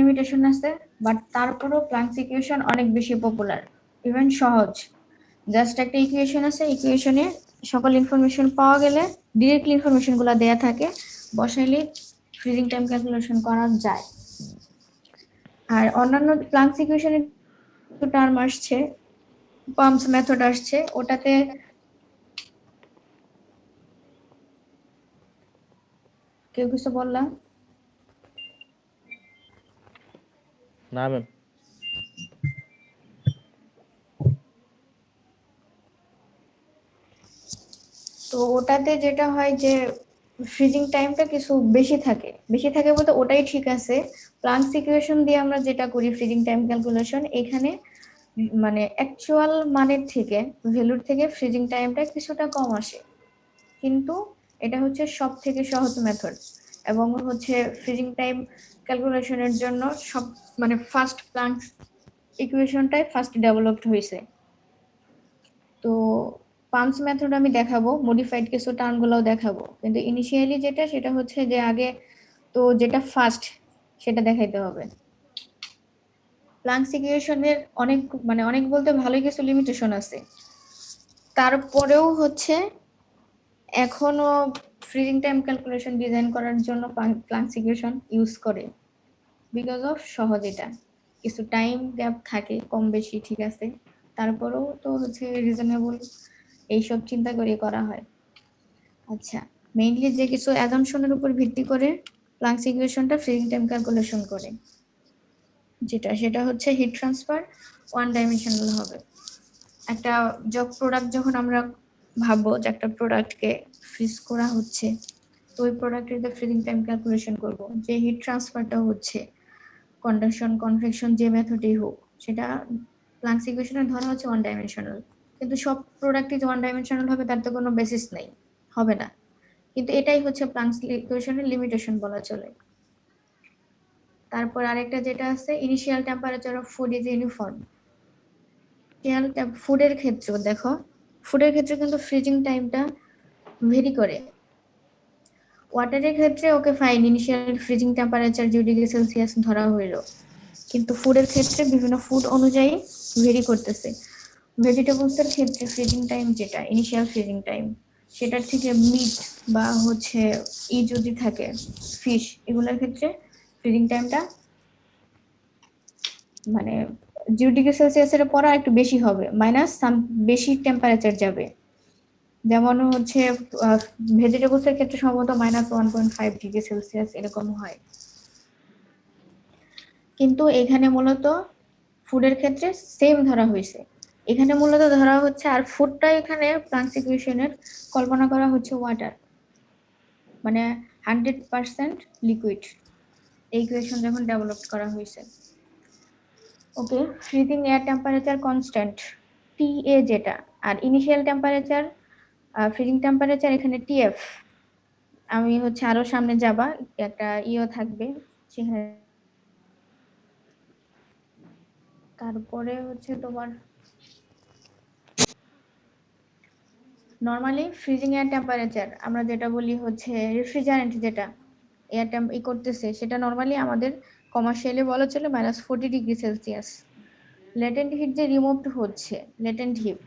Limitation আছে, but তারপরেও planks equation অনেক বেশি পপুলার, ইভেন সহজ। জাস্ট একটা ইকুয়েশন আছে, ইকুয়েশনে সকল ইনফরমেশন পাওয়া গেলে ডিরেক্টলি ইনফরমেশন গুলো দেয়া থাকে, বসাইলে ফ্রিজিং টাইম ক্যালকুলেশন করা যায়। আর অন্যান্য প্ল্যাঙ্কস ইকুয়েশনের টার্ম আসছে, পাম্পস মেথড আসছে, ওটাতে কেউ কিছু বললাম না ম্যাম। তো ওটাতে যেটা হয় যে ফ্রিজিং টাইমটা কিছু বেশি থাকে, বলতে ওটাই ঠিক আছে। প্ল্যাঙ্কস ইকুয়েশন দিয়ে আমরা যেটা করি ফ্রিজিং টাইম ক্যালকুলেশন, এখানে মানে অ্যাকচুয়াল মানের থেকে, ভ্যালুর থেকে ফ্রিজিং টাইমটা কিছুটা কম আসে, কিন্তু এটা হচ্ছে সব থেকে সহজ মেথড, এবং হচ্ছে ফ্রিজিং টাইম ক্যালকুলেশনের জন্য সব মানে ফার্স্ট প্ল্যাঙ্কস ইকুয়েশনটাই ফার্স্ট ডেভেলপড হয়েছে। তো পাম্পস মেথড আমি দেখাবো, মডিফাইড কিছু টার্মগুলোও দেখাবো, কিন্তু ইনিশিয়ালি যেটা সেটা হচ্ছে যে আগে তো যেটা ফার্স্ট সেটা দেখাইতে হবে। প্ল্যাঙ্কস ইকুয়েশনের অনেক মানে অনেক বলতে ভালোই কিছু লিমিটেশন আছে, তারপরেও হচ্ছে এখনো ফ্রিজিং টাইম ক্যালকুলেশন ডিজাইন করার জন্য প্ল্যাঙ্কস ইকুয়েশন ইউজ করে, বিকজ অফ সহজ। এটা কিছু টাইম গ্যাপ থাকে কম বেশি, ঠিক আছে, তারপরেও তো হচ্ছে রিজনেবল, এইসব চিন্তা করে করা হয়। আচ্ছা, মেইনলি যে কিছু অ্যাজাম্পশনের উপর ভিত্তি করে প্ল্যাঙ্কস ইকুয়েশনটা ফ্রিজিং টাইম ক্যালকুলেশন করে, সেটা হচ্ছে হিট ট্রান্সফার ওয়ান ডাইমেনশনাল হবে। একটা জব প্রোডাক্ট যখন আমরা ভাববো যে একটা প্রোডাক্টকে ফ্রিজ করা হচ্ছে, তো ওই প্রোডাক্টের যে ফ্রিজিং টাইম ক্যালকুলেশন করব, যে হিট ট্রান্সফারটা হচ্ছে কন্ডেনশন কনভেকশন যে মেথডেই হোক, সেটা প্ল্যাঙ্কস ইকুয়েশনে ধরা হচ্ছে ওয়ান ডাইমেনশনাল। কিন্তু সব প্রোডাক্টই যে ওয়ান ডাইমেনশনাল হবে তার তো কোনো বেসিস নেই, হবে না। কিন্তু এটাই হচ্ছে প্ল্যাঙ্কস ইকুয়েশনের লিমিটেশন বলা চলে। তারপর আরেকটা যেটা আছে, initial temperature of food is uniform. ফুডের ক্ষেত্রে দেখো, ফুডের ক্ষেত্রে কিন্তু ফ্রিজিং টাইমটা ভেরি করে। ওয়াটারের ক্ষেত্রে okay fine, initial freezing temperature 0 degree Celsius ধরা হইলো, কিন্তু ফুডের ক্ষেত্রে বিভিন্ন ফুড অনুযায়ী ভেরি করতেছে। ভেজিটেবলস এর ক্ষেত্রে ফ্রিজিং টাইম যেটা ইনিশিয়াল ফ্রিজিং টাইম, সেটার থেকে মিট বা হচ্ছে যদি থাকে ফিশ, এগুলোর ক্ষেত্রে ফ্রিজিং টাইমটা মানে 0 ডিগ্রি সেলসিয়াসের পর একটু বেশি হবে, মাইনাস সাম বেশি টেম্পারেচার যাবে। যেমন হচ্ছে ভেজিটেবলস এর ক্ষেত্রে সম্ভবত -1.5 ডিগ্রি সেলসিয়াস এরকম হয়, কিন্তু এখানে মূলত ফুডের ক্ষেত্রে সেম ধরা হয়েছে। এখানে মূলত ধরা হচ্ছে, আর ফুডটা এখানে প্ল্যাঙ্কস ইকুয়েশনের কল্পনা করা হচ্ছে ওয়াটার, মানে 100% লিকুইড। এই ইকুয়েশন যখন ডেভেলপ করা হয়েছে, okay, freezing air temperature constant T A যেটা, আর ইনিশিয়াল টেম্পারেচার ফ্রিজিং টেম্পারেচার এখানে টিএফ। আমি হচ্ছে আরো সামনে যাবা একটা থাকবে সেখানে। তারপরে হচ্ছে তোমার নর্মালি ফ্রিজিং এয়ার টেম্পারেচার আমরা যেটা বলি হচ্ছে রেফ্রিজারেন্ট, যেটা এয়ার টেম্প করতেছে, সেটা নর্মালি আমাদের কমার্শিয়ালি বলা চলে -40 ডিগ্রি সেলসিয়াস। লেটেন্ট হিট যে রিমুভড হচ্ছে, লেটেন্ট হিট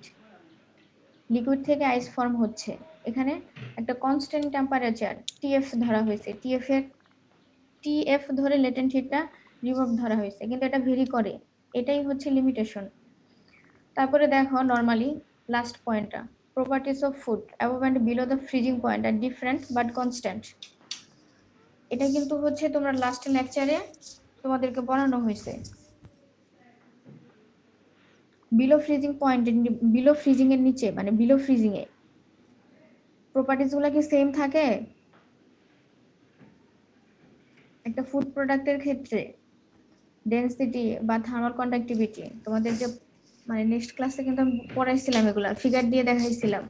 লিকুইড থেকে আইস ফর্ম হচ্ছে, এখানে একটা কনস্ট্যান্ট টেম্পারেচার টিএফ ধরা হয়েছে। টিএফ ধরে লেটেন্ট হিটটা রিমুভ ধরা হয়েছে, কিন্তু এটা ভেরি করে, এটাই হচ্ছে লিমিটেশন। তারপরে দেখো নর্মালি লাস্ট পয়েন্টটা, properties of food above and below the freezing point আর ডিফারেন্ট বাট কনস্ট্যান্ট। এটা কিন্তু হচ্ছে তোমরা লাস্ট লেকচারে তোমাদেরকে পড়ানো হয়েছে। Below freezing point, below freezing এর নিচে মানে বিলো ফ্রিজিং এ প্রপার্টিস গুলা কি সেম থাকে? একটা ফুড প্রোডাক্টের ক্ষেত্রে ডেনসিটি বা থার্মাল কন্ডাক্টিভিটি তোমাদের যে মানে নেক্সট ক্লাসে কিন্তু আমি পড়াইছিলাম, এগুলা ফিগার দিয়ে দেখাইছিলাম।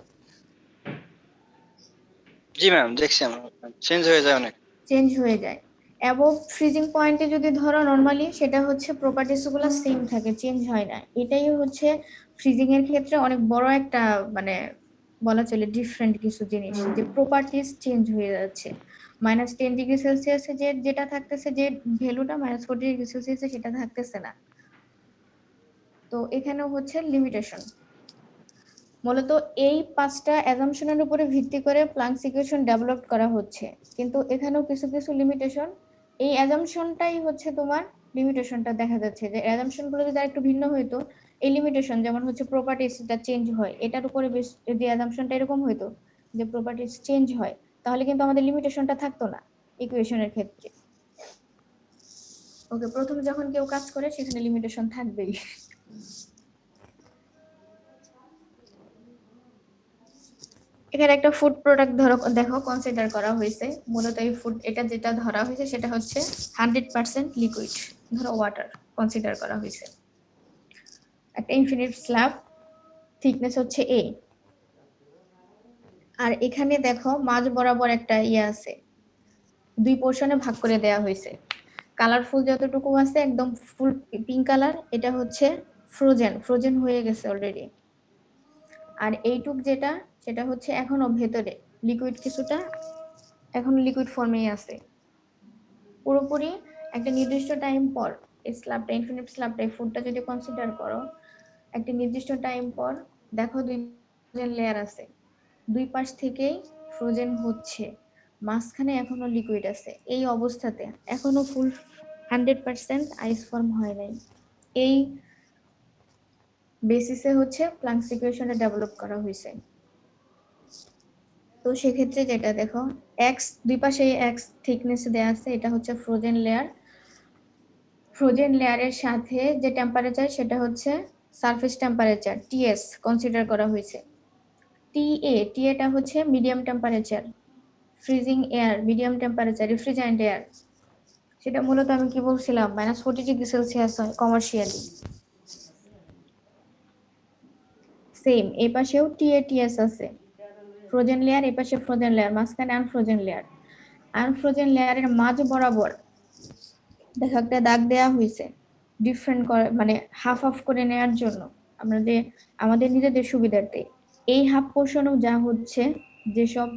জি ম্যাম, দেখছি আমরা চেঞ্জ হয়ে যায় অনেক। চেঞ্জ হয়ে যায়। অ্যাবভ ফ্রিজিং পয়েন্টে যদি ধরো নরমালি সেটা হচ্ছে প্রপার্টিস গুলো সেম থাকে, চেঞ্জ হয় না। এটাই হচ্ছে ফ্রিজিং এর ক্ষেত্রে অনেক বড় একটা মানে বলা চলে ডিফারেন্ট কিছু জিনিস, যে প্রপার্টিস চেঞ্জ হয়ে যাচ্ছে। -10 ডিগ্রি সেলসিয়াসে যেটা থাকতেছে, যে ভ্যালুটা -40 ডিগ্রি সেলসিয়াসে সেটা থাকতেছে না। তো এখানেও হচ্ছে লিমিটেশন। মূলত এই 5টা অ্যাজাম্পশনের উপরে ভিত্তি করে প্লাঙ্কস ইকুয়েশন ডেভেলপ করা হচ্ছে, কিন্তু এখানেও কিছু কিছু লিমিটেশন। এই অ্যাজাম্পশনটাই হচ্ছে তোমার লিমিটেশনটা দেখা যাচ্ছে, যে অ্যাজাম্পশনগুলো যদি একটু ভিন্ন হইতো, এই লিমিটেশন যেমন হচ্ছে প্রপার্টিসটা চেঞ্জ হয়, এটার উপরে বেশ যদি অ্যাজাম্পশনটা এরকম হইতো যে প্রপার্টিস চেঞ্জ হয়, তাহলে কিন্তু আমাদের লিমিটেশনটা থাকতো না ইকুয়েশনের ক্ষেত্রে। ওকে, প্রথম যখন কেউ কাজ করে সেখানে লিমিটেশন থাকবেই। এখানে একটা ফুড প্রোডাক্ট দেখো কনসিডার করা হয়েছে। মূলত এই ফুড, এটা যেটা ধরা হয়েছে সেটা হচ্ছে 100% লিকুইড, ধরো ওয়াটার কনসিডার করা হয়েছে। একটা ইনফিনিট স্ল্যাব, থিকনেস হচ্ছে A, আর এখানে দেখো মাঝ বরাবর একটা ইয়ে আছে, দুই পোর্শনে ভাগ করে দেয়া হয়েছে। কালারফুল যতটুকু আছে একদম ফুল পিঙ্ক কালার, এটা হচ্ছে ফ্রোজেন হয়ে গেছে অলরেডি। আর এইটুক যেটা, সেটা হচ্ছে এখনো ভেতরে লিকুইড, কিছুটা এখন লিকুইড ফর্মেই আছে। পুরোপুরি একটা নির্দিষ্ট টাইম পর এই স্ল্যাবটা, ইনফিনিট স্ল্যাবটা, এই ফুডটা যদি কনসিডার করো, একটা নির্দিষ্ট টাইম পর দেখো দুই লেয়ার আছে, দুই পাশ থেকেই ফ্রোজেন হচ্ছে, মাঝখানে এখনো লিকুইড আছে। এই অবস্থাতে এখনো ফুল 100% আইস ফর্ম হয় নাই। এই বেসিসে হচ্ছে প্লাঙ্কস ইকুয়েশনটা ডেভেলপ করা হয়েছে। তো সেক্ষেত্রে যেটা দেখো, এক্স দুই পাশে এক্স থিকনেস দেয়া আছে, এটা হচ্ছে ফ্রোজেন লেয়ার। ফ্রোজেন লেয়ারের সাথে যে টেম্পারেচার সেটা হচ্ছে সারফেস টেম্পারেচার, টিএস কনসিডার করা হয়েছে। টিএটা হচ্ছে medium temperature, freezing air, medium temperature, refrigerant air. সেটা মূলত আমি কি বলছিলাম, -40 ডিগ্রি সেলসিয়াস হয় কমার্শিয়ালি। সেম এই পাশেও টিএস আছে, ফ্রোজেন লেয়ার, এই পাশে ফ্রোজেন লেয়ার, মাঝখানে আনফ্রোজেন লেয়ার। আনফ্রোজেন লেয়ারের মাঝ বরাবর দেখো একটা দাগ দেয়া হয়েছে, ডিফারেন্ট করে, মানে হাফ হাফ করে নেওয়ার জন্য আমাদের নিজেদের সুবিধার্থে। এই হাফ পোর্শনও যা হচ্ছে, যেসব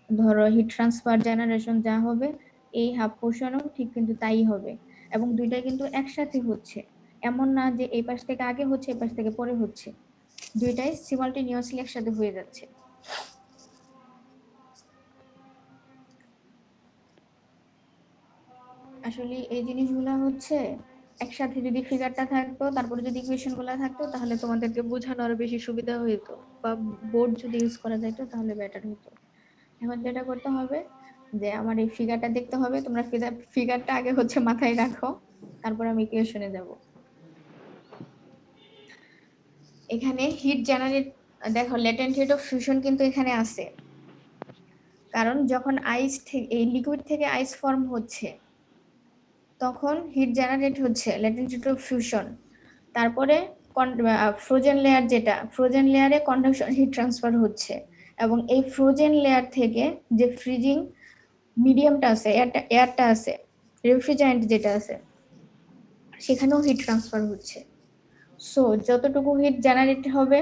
ধরো হিট ট্রান্সফার জেনারেশন যা হবে, এই হাফ পোর্শনও ঠিক কিন্তু তাই হবে। এবং দুইটা কিন্তু একসাথে হচ্ছে, এমন না যে এই পাশ থেকে আগে হচ্ছে এই পাশ থেকে পরে হচ্ছে, দুইটাই সিমালটেনিয়াসলি একসাথে হয়ে যাচ্ছে। আসলে এই জিনিসগুলো হচ্ছে একসাথে যদি ফিগারটা থাকতো, তারপরে যদি ইকুয়েশন গুলো থাকতো, তাহলে তোমাদেরকে বোঝানো আরো বেশি সুবিধা হতো, বা বোর্ড যদি ইউজ করা যাইতো তাহলে বেটার হতো। এখন যেটা করতে হবে যে আমার এই ফিগারটা দেখতে হবে, তোমরা ফিগারটা আগে হচ্ছে মাথায় রাখো, তারপর আমি ইকুয়েশনে যাব। এখানে হিট জেনারেট, দেখো ল্যাটেন্ট হিট অফ ফিউশন কিন্তু এখানে আছে, কারণ যখন আইস থেকে, এই লিকুইড থেকে আইস ফর্ম হচ্ছে, তখন হিট জেনারেট হচ্ছে, ল্যাটেন্ট হিট অফ ফিউশন। তারপরে ফ্রোজেন লেয়ার, যেটা ফ্রোজেন লেয়ারে কন্ডাকশন হিট ট্রান্সফার হচ্ছে, এবং এই ফ্রোজেন লেয়ার থেকে যে ফ্রিজিং মিডিয়ামটা আছে, এয়ারটা আছে, রেফ্রিজারেন্ট যেটা আছে, সেখানেও হিট ট্রান্সফার হচ্ছে। সো যতটুকু হিট জেনারেট হবে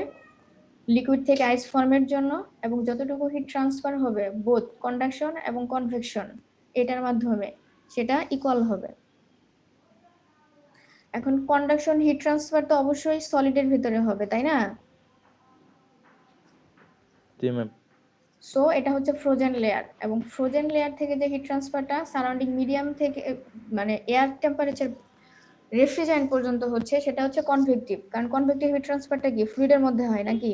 লিকুইড থেকে আইস ফর্মের জন্য, এবং যতটুকু হিট ট্রান্সফার হবে বোথ কন্ডাকশন এবং কনভেকশন এটার মাধ্যমে, সেটা ইকুয়াল হবে। এখন কন্ডাকশন হিট ট্রান্সফার তো অবশ্যই সলিডের ভিতরে হবে, তাই না? জি ম্যাম। সো এটা হচ্ছে ফ্রোজেন লেয়ার, এবং ফ্রোজেন লেয়ার থেকে যে হিট ট্রান্সফারটা সারাউন্ডিং মিডিয়াম থেকে, মানে এয়ার টেম্পারেচার রেফ্রিজারেন্ট পর্যন্ত হচ্ছে, সেটা হচ্ছে কনভেকটিভ। কারণ কনভেকটিভ হিট ট্রান্সফারটা কি ফ্লুইডের মধ্যে হয় নাকি?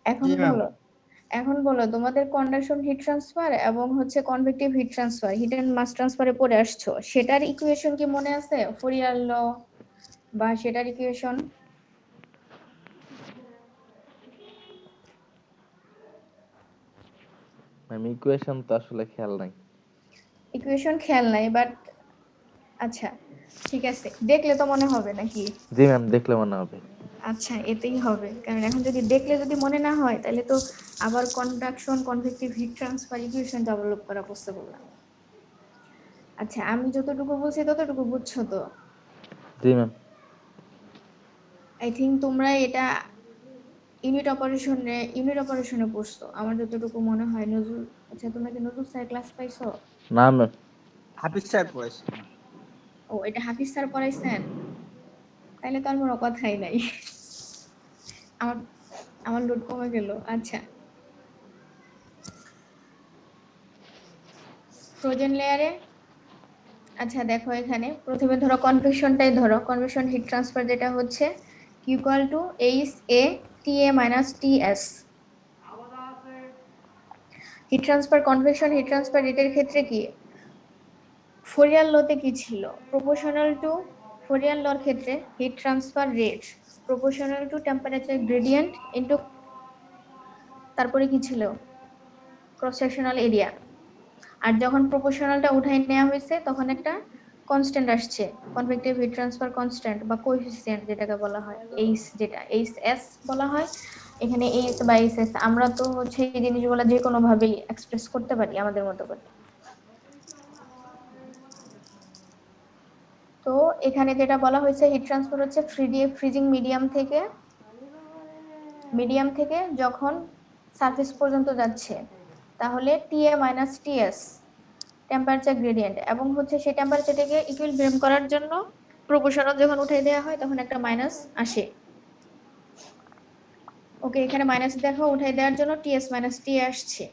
এখন জি ম্যাম। বলো, তোমাদের কন্ডাকশন হিট ট্রান্সফার এবং হচ্ছে convective heat transfer, hit and মাস ট্রান্সফারে পড়ে আসছো, সেটার ইকুয়েশন কি মনে আছে? ফোরিয়ার ল বা সেটার ইকুয়েশন? ম্যাম ইকুয়েশন তো আসলে খেয়াল নাই। ইকুয়েশন খেয়াল নাই, বাট আচ্ছা ঠিক আছে, দেখলে তো মনে হবে নাকি? জি ম্যাম, দেখলে মনে হবে। আচ্ছা, এতেই হবে, কারণ এখন যদি দেখলে যদি মনে না হয়, তাহলে তো আবার conduction convective heat transfer equation develop করা পসিবল না। আচ্ছা, আমি যতটুকু বলছি ততটুকু বুঝছো তো? জি ম্যাম। আই থিঙ্ক তোমরা এটা ইউনিট অপারেশনে পড়ছো আমার যতটুকু মনে হয় নজরুল। আচ্ছা তোমরা কি নজরুল স্যার ক্লাস পাইছো? না ম্যাম। হাফিজ স্যার পড়াইছে। ও এটা হাফিজ স্যার পড়াইছেন, তাইলে তো আর কোনো কথাই নাই। আমার আমার লোড কমে গেল। আচ্ছা, ফ্রোজেন লেয়ারে আচ্ছা দেখো এখানে প্রথমে ধরো কনভেকশনটাই ধরো, কনভেকশন হিট ট্রান্সফার যেটা হচ্ছে q equal to h a t a minus t s. Heat transfer convection heat transfer রেটের ক্ষেত্রে কি ফোরিয়ার লতে কি ছিল, প্রপোর্শনাল টু ফোরিয়ার লর ক্ষেত্রে hit transfer rate proportional to temperature gradient into তারপরে কি ছিল ক্রস সেকশনাল এরিয়া। আর যখন প্রপোর্শনালটা উঠাই নেওয়া হয়েছে তখন একটা কনস্ট্যান্ট আসছে, কনভেক্টিভ হিট ট্রান্সফার কনস্ট্যান্ট বা কোএফিসিয়েন্ট যেটাকে বলা হয় এইচ, যেটা এইচ এস বলা হয় এখানে। এইচ বা এইচ এস আমরা তো হচ্ছে এই জিনিসগুলো যে কোনো ভাবেই এক্সপ্রেস করতে পারি আমাদের মতো করে। তো এখানে যেটা বলা হয়েছে হিট ট্রান্সফার হচ্ছে ফ্রিজিং মিডিয়াম থেকে যখন সারফেস পর্যন্ত যাচ্ছে তাহলে t a minus t s temperature gradient, এবং হচ্ছে সেই টেম্পারেচারটাকে ইকুইলিব্রিয়াম করার জন্য প্রপোর্শনাল যখন উঠাই দেওয়া হয় তখন একটা মাইনাস আসে। ওকে এখানে মাইনাস দেখো উঠাই দেওয়ার জন্য টিএস মাইনাস টি আসছে।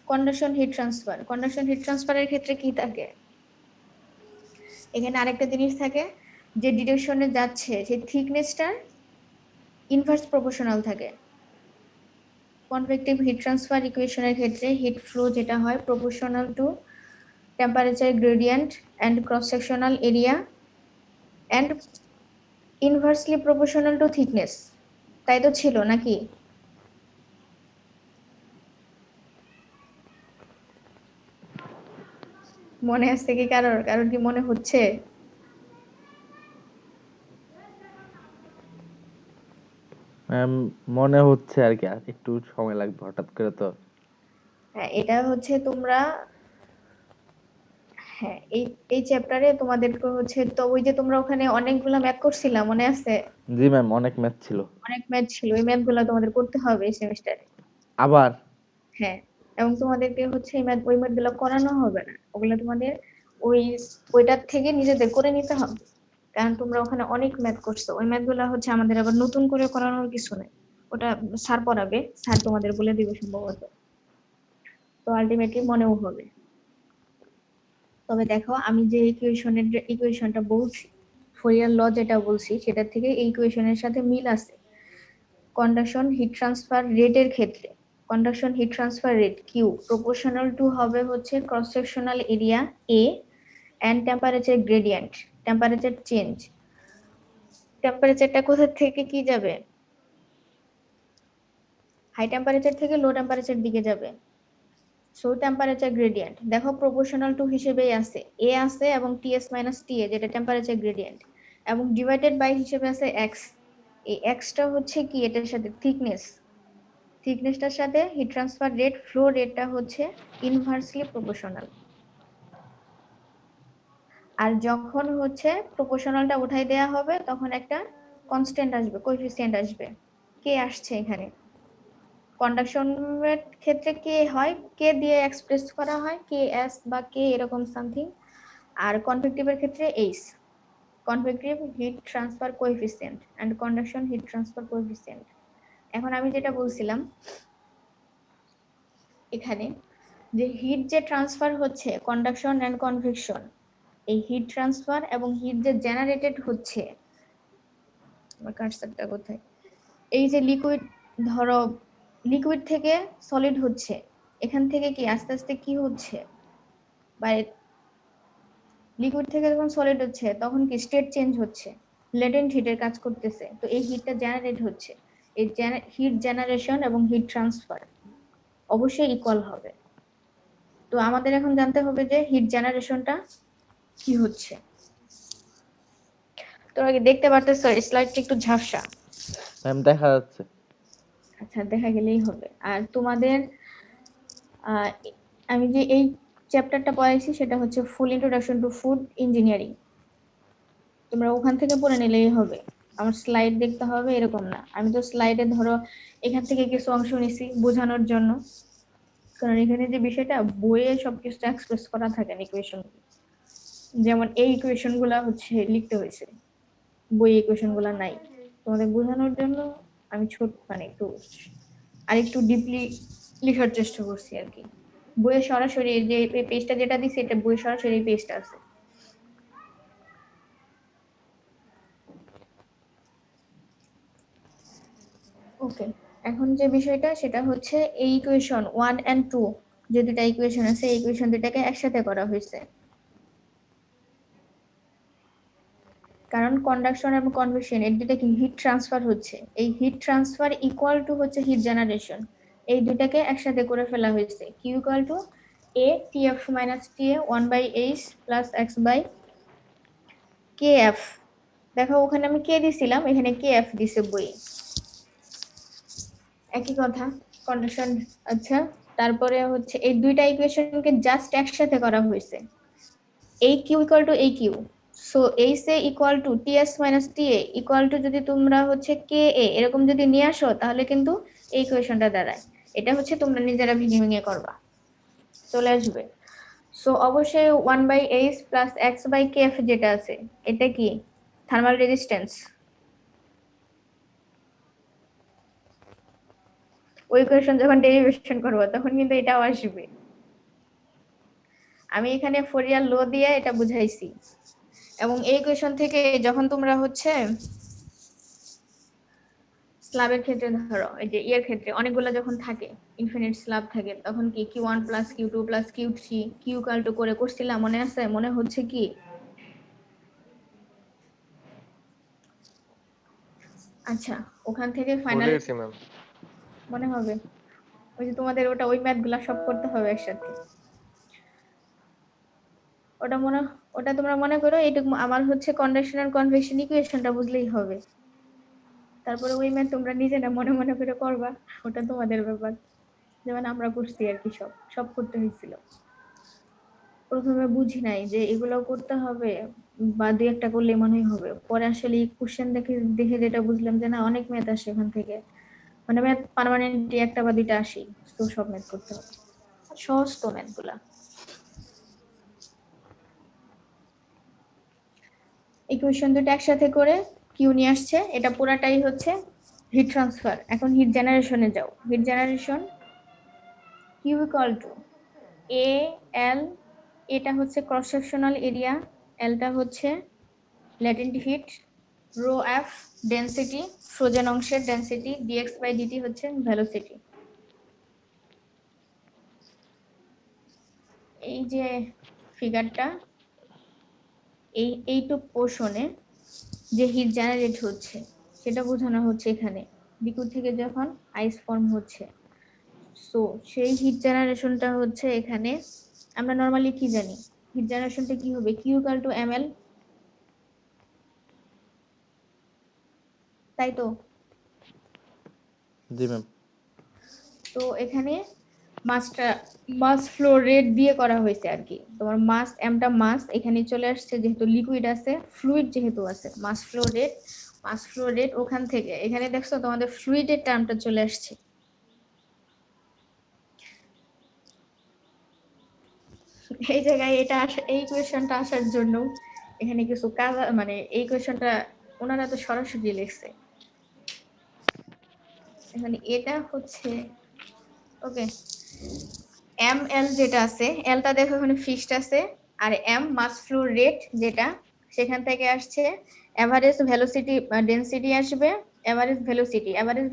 কন্ডাকশন হিট ট্রান্সফারের ক্ষেত্রে কি থাকে, এখানে আরেকটা জিনিস থাকে যে ডিরেকশনে যাচ্ছে সেই থিকনেসটার ইনভার্স প্রপোর্শনাল থাকে। কনভেক্টিভ হিট ট্রান্সফার ইকুয়েশনের ক্ষেত্রে হিট ফ্লো যেটা হয় proportional to temperature gradient and cross sectional area and inversely proportional to thickness. তাই তো ছিল নাকি? মনে আছে কি কারোর কি মনে হচ্ছে? ম্যাম মনে হচ্ছে আর কি, আর একটু সময় লাগবে হঠাৎ করে তো। হ্যাঁ এটা হচ্ছে তোমরা, হ্যাঁ এই এই চ্যাপ্টারে তোমাদেরকে হচ্ছে তো ওই যে তোমরা ওখানে অনেকগুলা ম্যাথ করছিলা মনে আছে? জি ম্যাম, অনেক ম্যাথ ছিল। অনেক ম্যাথ ছিল, ওই ম্যাথগুলো তোমাদের করতে হবে এই সেমিস্টারে। আবার? হ্যাঁ, এবং তোমাদেরকে হচ্ছে ওই ম্যাথগুলো করানো হবে না, ওগুলো তোমাদের ওই ওইটার থেকে নিজেদের করে নিতে হবে। কারণ তোমরা ওখানে অনেক ম্যাথ করছো, ওই ম্যাথগুলো হচ্ছে আমাদের আবার নতুন করে করানোর কিছু নেই। ওটা স্যার পড়াবে, স্যার তোমাদের বলে দিবে সম্ভবত, তো আলটিমেটলি মনেও হবে। তবে দেখো আমি যে ইকুয়েশনটা বলছি, ফোরিয়ার ল যেটা বলছি সেটার থেকে এই ইকুয়েশনের সাথে মিল আছে। কন্ডাকশন হিট ট্রান্সফার রেটের ক্ষেত্রে conduction heat transfer rate Q proportional to হবে হচ্ছে cross sectional area A and temperature gradient, temperature change. টেম্পারেচারটা কোথা থেকে কি যাবে, হাই টেম্পারেচার থেকে লো টেম্পারেচার দিকে যাবে। সো টেম্পারেচার গ্রেডিয়েন্ট দেখো প্রপোর্শনাল টু হিসেবেই আছে, এ আছে এবং টিএস মাইনাস টি এ যেটা টেম্পারেচার গ্রেডিয়েন্ট, এবং ডিভাইডেড বাই হিসেবে আছে এক্স। এই এক্সটা হচ্ছে কি এটার সাথে থিকনেসটার সাথে হিট ট্রান্সফার রেট ফ্লো রেটটা হচ্ছে ইনভার্সলি প্রপোর্শনাল। আর যখন হচ্ছে প্রপোর্শনালটা উঠাই দেয়া হবে তখন একটা কনস্ট্যান্ট আসবে, কোএফিসিয়েন্ট আসবে। কে আসছে এখানে, কন্ডাকশনের ক্ষেত্রে কে হয়, কে দিয়ে এক্সপ্রেস করা হয়, কে এস বা কে এরকম সামথিং। আর কনভেক্টিভের ক্ষেত্রে h, convective heat transfer coefficient and conduction heat transfer coefficient. এখন আমি যেটা বলছিলাম এখানে যে হিট যে ট্রান্সফার হচ্ছে কন্ডাকশন এন্ড কনভেকশন, এই হিট ট্রান্সফার এবং হিট যে জেনারেটেড হচ্ছে, আমার কার্সারটা কোথায়, এই যে লিকুইড, ধরো লিকুইড থেকে সলিড হচ্ছে, এখান থেকে কি আস্তে আস্তে কি হচ্ছে, বা লিকুইড থেকে যখন সলিড হচ্ছে তখন কি স্টেট চেঞ্জ হচ্ছে, লেটেন্ট হিটের কাজ করতেছে, তো এই হিটটা জেনারেট হচ্ছে। এই হিট জেনারেশন এবং হিট ট্রান্সফার অবশ্যই ইকুয়াল হবে। তো আমাদের এখন জানতে হবে যে হিট জেনারেশনটা কি হচ্ছে। তোমরা কি দেখতে পারতেছো স্লাইডটা একটু ঝাপসা? ম্যাম দেখা যাচ্ছে। আচ্ছা দেখা গেলেই হবে। আর তোমাদের আহ, আমি যে এই চ্যাপ্টারটা পড়াইছি সেটা হচ্ছে ফুল ইন্ট্রোডাকশন টু ফুড ইঞ্জিনিয়ারিং, তোমরা ওখান থেকে পড়ে নিলেই হবে। আমার স্লাইড দেখতে হবে এরকম না। আমি তো স্লাইডে ধরো এখান থেকে কিছু অংশ নিছি বোঝানোর জন্য, কারণ এখানে যে বিষয়টা বইয়ে সবকিছু এক্সপ্রেস করা থাকে না ইকুয়েশন, যেমন এই ইকুয়েশন গুলা হচ্ছে লিখতে হয়েছে, বই ইকুয়েশন গুলা নাই। তোমাদের বোঝানোর জন্য আমি ছোট মানে একটু আরেকটু ডিপলি লেখার চেষ্টা করছি আর কি। বইয়ে সরাসরি যে পেজটা যেটা দিছি এটা বইয়ে সরাসরি পেজটা আছে। ওকে, এখন যে বিষয়টা সেটা হচ্ছে এই ইকুয়েশন 1 and 2, যে দুটা ইকুয়েশন আছে এই ইকুয়েশন দুটাকে একসাথে করা হয়েছে, কারণ কন্ডাকশন এবং কনভেকশন এর দুটা কি হিট ট্রান্সফার হচ্ছে, এই হিট ট্রান্সফার ইকুয়াল টু হচ্ছে হিট জেনারেশন, এই দুটাকে একসাথে করে ফেলা হয়েছে। Q equal to a t f minus t a 1/h plus x by k f. দেখো ওখানে আমি কে দিছিলাম, এখানে কেএফ দিছে বই, একই কথা কন্ডাকশন। আচ্ছা, তারপরে হচ্ছে এই দুইটা ইকুয়েশনকে জাস্ট একসাথে করা হয়েছে, এই কিউ ইকুয়াল টু এই q, so h a equal to t s minus t a equal to যদি তোমরা হচ্ছে কে এ এরকম যদি নিয়ে আসো তাহলে কিন্তু এই ইকুয়েশনটা দাঁড়ায়। এটা হচ্ছে তোমরা নিজেরা ভেঙে ভেঙে করবা, চলে আসবে। সো অবশ্যই 1/h plus x by KF যেটা আছে এটা কি থার্মাল রেজিস্ট্যান্স, ওই ইকুয়েশন যখন ডেরিভেশন করবো তখন কিন্তু এটাও আসবে। আমি এখানে ফোরিয়ার লো দিয়ে এটা বুঝাইছি, এবং এই ইকুয়েশন থেকে যখন তোমরা হচ্ছে স্ল্যাবের ক্ষেত্রে ধরো এই যে ইয়ের ক্ষেত্রে অনেকগুলো যখন থাকে ইনফিনিট স্ল্যাব থাকে তখন কি Q1 plus Q2 plus Q3 Q equal to করে করছিলাম, মনে আছে? মনে হচ্ছে কি? আচ্ছা, ওখান থেকে ফাইনাল ভুলে গেছি ম্যাম। মনে হবে। ওই যে তোমাদের ওটা ওই ম্যাথ গুলা সব করতে হবে একসাথে, ওটা মনে ওটা তোমরা মনে করো এইটুকু আমার হচ্ছে কন্ডাকশন আর কনভেকশন ইকুয়েশনটা বুঝলেই হবে, তারপরে ওই ম্যাথ তোমরা নিজেরা মনে মনে করে করবা, ওটা তোমাদের ব্যাপার। যেমন আমরা করছি আর কি, সব সব করতে হয়েছিল। প্রথমে বুঝি নাই যে এগুলো করতে হবে বা দুই একটা করলে মনেই হবে, পরে আসলে কোশ্চেন দেখে দেখে যেটা বুঝলাম যে না অনেক ম্যাথ আসে এখান থেকে, মানে ম্যাথ পার্মানেন্টলি একটা বা দুইটা আসি, তো সব ম্যাথ করতে হবে, সহজ তো ম্যাথ গুলা। ইকুয়েশন দুটো একসাথে করে কিউ নিয়ে আসছে, এটা পুরাটাই হচ্ছে হিট ট্রান্সফার। এখন হিট জেনারেশনে যাও, heat generation Q equal to A L, এটা হচ্ছে ক্রস সেকশনাল এরিয়া, এলটা হচ্ছে latent heat, rho F density, frozen অংশের ডেনসিটি, ডিএক্স বাই ডিটি হচ্ছে ভেলোসিটি। এই যে ফিগারটা, এইটুক পোর্শনে যে হিট জেনারেট হচ্ছে সেটা বোঝানো হচ্ছে এখানে, লিকুইড থেকে যখন আইস ফর্ম হচ্ছে, সো সেই হিট জেনারেশনটা হচ্ছে এখানে। আমরা নর্মালি কি জানি হিট জেনারেশনটা কি হবে, Q equal to M L, তাই তো? জি ম্যাম। তো এখানে মাসটা মাস ফ্লো রেট দিয়ে করা হয়েছে আর কি, তোমার মাস এমটা মাস এখানে চলে আসছে যেহেতু লিকুইড আছে, ফ্লুইড যেহেতু আছে, মাস ফ্লো রেট ওখান থেকে এখানে দেখছো তোমাদের ফ্লুইডের টার্মটা চলে আসছে। এই জায়গায় এটা এই কোয়েশ্চনটা আসার জন্য এখানে কিছু কাজ, মানে এই কোয়েশ্চনটা ওনারা তো সরাসরি লিখছে, এখানে এটা হচ্ছে ওকে। এম এল যেটা আছে, এলটা দেখো এখানে ফিক্সড আছে, আর এম মাস ফ্লো রেট যেটা সেখান থেকে আসছে এভারেজ ভেলোসিটি ডেনসিটি আসবে, এভারেজ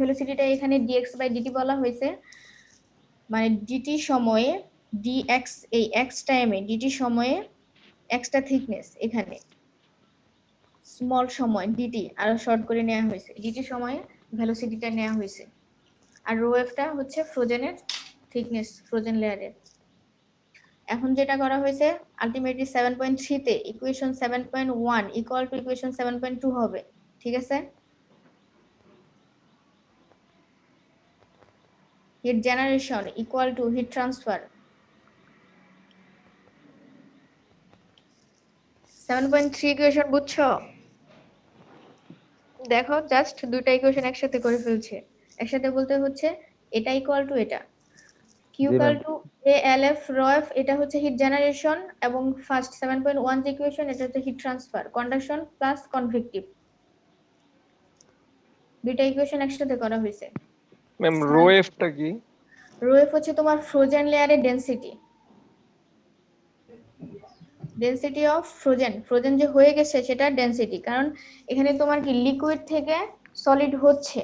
ভেলোসিটিটা এখানে ডিএক্স বাই ডিটি বলা হয়েছে, মানে ডিটি সময়ে ডিএক্স, এই এক্স টাইমে ডিটি সময়ে এক্সটা থিকনেস এখানে স্মল সময় ডিটি আর শর্ট করে নেওয়া হয়েছে, ডিটি সময়ে ভেলোসিটিটা নেওয়া হয়েছে, আর রো এফটা হচ্ছে ফ্রোজেনের থিকনেস, ফ্রোজেন লেয়ারের। এখন যেটা করা হয়েছে আলটিমেটলি 7.3 তে ইকুয়েশন 7.1 ইকুয়াল টু ইকুয়েশন 7.2 হবে, ঠিক আছে? Heat generation equal to heat transfer, 7.3 equation বুঝছো? দেখো জাস্ট দুইটা ইকুয়েশন একসাথে করে ফেলছে। একসাথে বলতে হচ্ছে এটা ইকুয়াল টু এটা, Q G equal ma'am. To A L F rho F, এটা হচ্ছে হিট জেনারেশন, এবং ফার্স্ট 7.1 যে ইকুয়েশন এটা হচ্ছে heat transfer, conduction plus convective, দুইটা ইকুয়েশন একসাথে করা হয়েছে। ম্যাম রো এফটা কি? রো এফ হচ্ছে তোমার ফ্রোজেন লেয়ারের density, density of frozen, frozen যে হয়ে গেছে সেটা ডেনসিটি, কারণ এখানে তোমার কি লিকুইড থেকে সলিড হচ্ছে,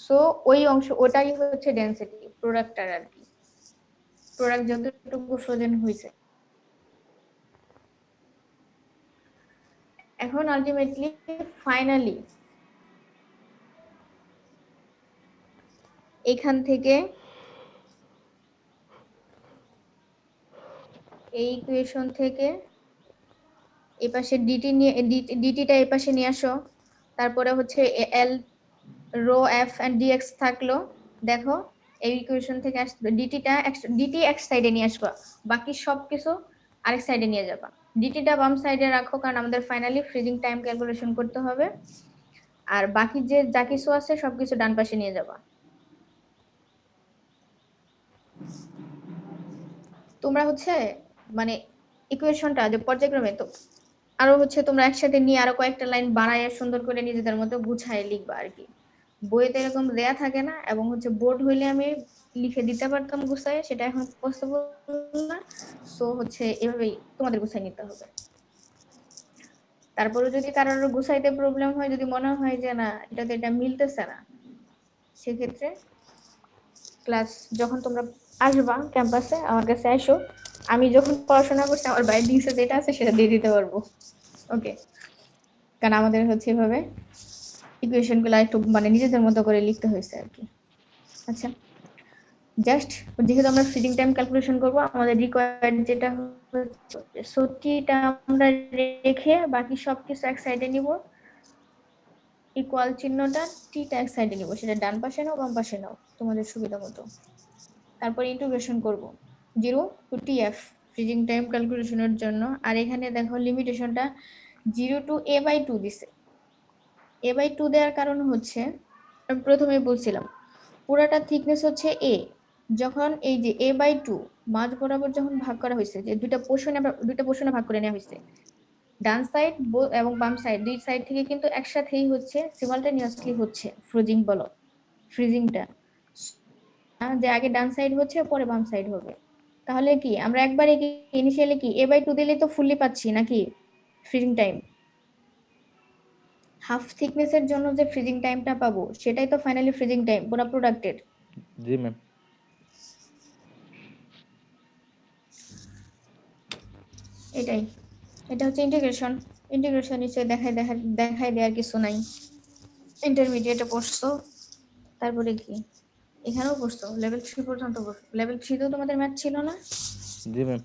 সো ওই অংশ ওটাই হচ্ছে ডেনসিটি প্রোডাক্টটার আর কি, প্রোডাক্ট যতটুকু ফ্রোজেন হয়েছে। এখন আলটিমেটলি ফাইনালি এখান থেকে এই ইকুয়েশন থেকে এই পাশে ডিটি নিয়ে ডিটিটা এই পাশে নিয়ে আসো, তারপরে হচ্ছে এল রো এফ এন্ড ডিএক্স থাকলো। দেখো এই ইকুয়েশন থেকে ডিটি এক সাইডে নিয়ে আসবা, বাকি সবকিছু আরেক সাইডে নিয়ে যাবা। ডিটিটা বাম সাইডে রাখো কারণ আমাদের ফাইনালি ফ্রিজিং টাইম ক্যালকুলেশন করতে হবে, আর বাকি যে যা কিছু আছে সবকিছু ডান পাশে নিয়ে যাবা। তোমরা হচ্ছে মানে ইকুয়েশনটা যে পর্যায়ক্রমে তো আরো হচ্ছে তোমরা একসাথে নিয়ে আরো কয়েকটা লাইন বাড়ায় সুন্দর করে নিজেদের মতো গুছায় লিখবা আর কি। বইতে এরকম দেয়া থাকে না, এবং হচ্ছে বোর্ড হইলে আমি লিখে দিতে পারতাম গুছায়, সেটা এখন পসিবল না, সো হচ্ছে এভাবেই তোমাদের গুছাই নিতে হবে। তারপরে যদি কারোর গুছাইতে প্রবলেম হয়, যদি মনে হয় যে না এটাতে এটা মিলতেছে না, সেক্ষেত্রে ক্লাস যখন তোমরা আসবা ক্যাম্পাসে আমার কাছে আসো, আমি যখন পড়াশোনা করছি আমার বাইন্ডিংসে যেটা আছে সেটা দিয়ে দিতে পারবো। ওকে, কারণ আমাদের হচ্ছে এভাবে ইকুয়েশন গুলো একটু মানে নিজেদের মতো করে লিখতে হয়েছে আর কি। আচ্ছা, জাস্ট যেহেতু আমরা ফিডিং টাইম ক্যালকুলেশন করব, আমাদের রিকোয়ার্ড যেটা হচ্ছে সটিটা আমরা রেখে বাকি সবকিছু এক সাইডে নিব, ইকুয়াল চিহ্নটা টিটা এক সাইডে নিব, সেটা ডান পাশে নাও বাম পাশে নাও তোমাদের সুবিধা মতো। তারপর ইন্টিগ্রেশন করব 0 টু টিএফ ফ্রিজিং টাইম ক্যালকুলেশনের জন্য। আর এখানে দেখো লিমিটেশনটা 0 টু a/2 দিছে। a/2 দেওয়ার কারণ হচ্ছে আমি প্রথমে বলছিলাম পুরাটা থিকনেস হচ্ছে a, যখন এই যে a/2 মাঝ বরাবর যখন ভাগ করা হয়েছে, যে দুইটা পোর্শনে ভাগ করে নেওয়া হয়েছে, ডান সাইড এবং বাম সাইড দুই সাইড থেকে কিন্তু একসাথেই হচ্ছে সিমালটেনিয়াসলি হচ্ছে ফ্রিজিংটা, যে আগে ডান সাইড হচ্ছে পরে বাম সাইড হবে। তাহলে কি আমরা একবারে কি ইনিশিয়ালি কি a/2 দিলে তো ফুললি পাচ্ছি নাকি ফ্রিজিং টাইম, হাফ থিকনেসের জন্য যে ফ্রিজিং টাইমটা পাবো সেটাই তো ফাইনালি ফ্রিজিং টাইম পুরো প্রোডাক্টের। জি ম্যাম। এটাই, এটা হচ্ছে ইন্টিগ্রেশন। ইন্টিগ্রেশন নিশ্চয়ই দেখাই দেওয়ার কিছু নাই, ইন্টারমিডিয়েটে পড়ছো, তারপরে কি এখানেও পড়ছো, লেভেল 3 পর্যন্ত পড়ছো, লেভেল 3 তেও তোমাদের ম্যাথ ছিল না? জি ম্যাম।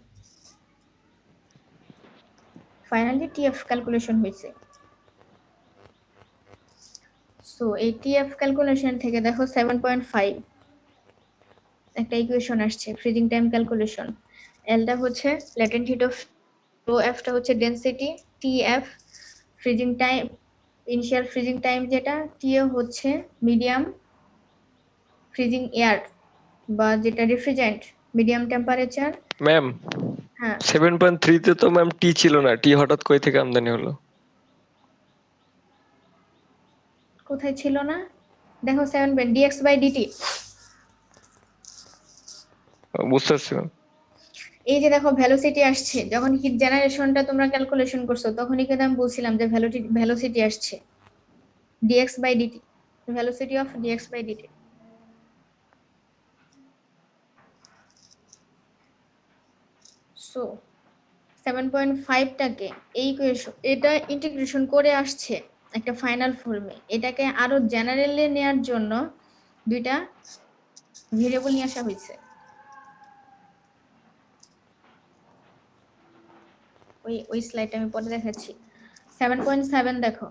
ফাইনালি টিএফ ক্যালকুলেশন হয়েছে। সো এই টিএফ ক্যালকুলেশন থেকে দেখো 7.5 একটা ইকুয়েশন আসছে ফ্রিজিং টাইম ক্যালকুলেশন। এলটা হচ্ছে ল্যাটেন্ট হিট অফ রো, এফটা হচ্ছে density, T F freezing time initial freezing time যেটা, টিএ হচ্ছে মিডিয়াম ফ্রিজিং এয়ার বা যেটা রেফ্রিজারেন্ট মিডিয়াম টেম্পারেচার। ম্যাম হ্যাঁ 7.3 তে তো ম্যাম টি ছিল না, টি হঠাৎ কই থেকে আমদানি হলো? কোথায় ছিল না? দেখো 7 ডিএক্স বাই ডিটি, বুঝতে পারছি ম্যাম। এই যে দেখো ভেলোসিটি আসছে, যখন হিট জেনারেশনটা তোমরা ক্যালকুলেশন করছো তখনই কিন্তু আমি বলছিলাম যে ভেলোসিটি আসছে D X by D T, velocity of D X by D T. So 7.5টাকে এই এটা ইন্টিগ্রেশন করে আসছে একটা ফাইনাল ফর্মে, এটাকে আরো জেনারেলি নেয়ার জন্য দুইটা ভেরিয়েবল নিয়ে আসা হয়েছে। ওই স্লাইডটা আমি পরে দেখাচ্ছি। 7.7 দেখো